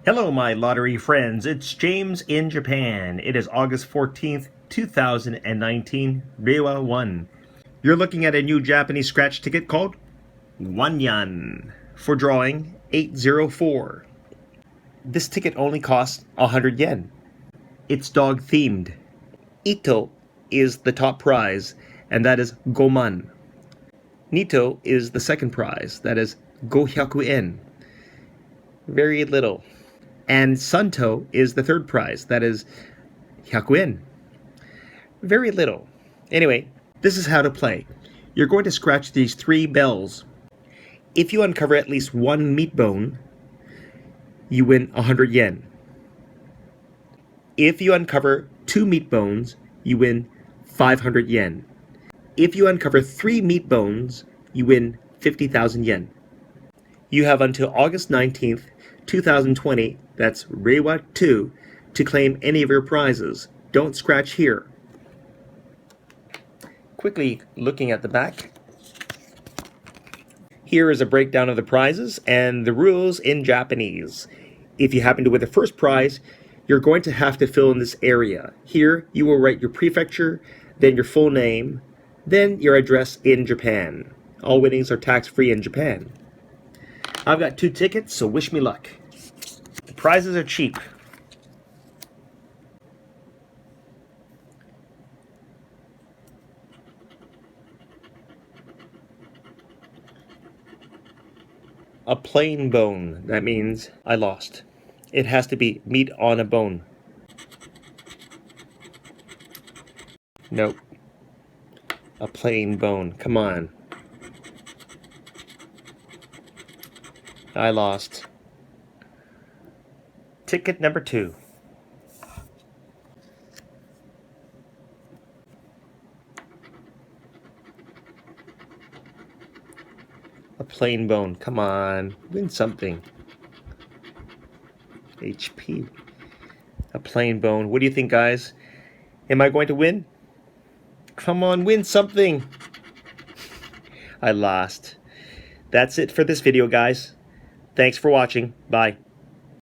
Hello, my lottery friends. It's James in Japan. It is August 14th, 2019, Reiwa 1. You're looking at a new Japanese scratch ticket called Wannyan for drawing 804. This ticket only costs 100 yen. It's dog themed. Ito is the top prize, and that is Goman. Nito is the second prize, that is 500 yen. Very little. And Santo is the third prize, that is 100 yen. Very little. Anyway, this is how to play. You're going to scratch these three bells. If you uncover at least one meat bone, you win 100 yen. If you uncover two meat bones, you win 500 yen. If you uncover three meat bones, you win 50,000 yen. You have until August 19th, 2020, that's Reiwa 2, to claim any of your prizes. Don't scratch here. Quickly looking at the back. Here is a breakdown of the prizes and the rules in Japanese. If you happen to win the first prize, you're going to have to fill in this area. Here, you will write your prefecture, then your full name, then your address in Japan. All winnings are tax-free in Japan. I've got 2 tickets, so wish me luck. The prizes are cheap. A plain bone, that means I lost. It has to be meat on a bone. Nope. A plain bone, come on. I lost. Ticket number 2. A plain bone, come on, win something. HP. A plain bone. What do you think, guys? Am I going to win? Come on, win something. I lost. That's it for this video, guys. Thanks for watching. Bye.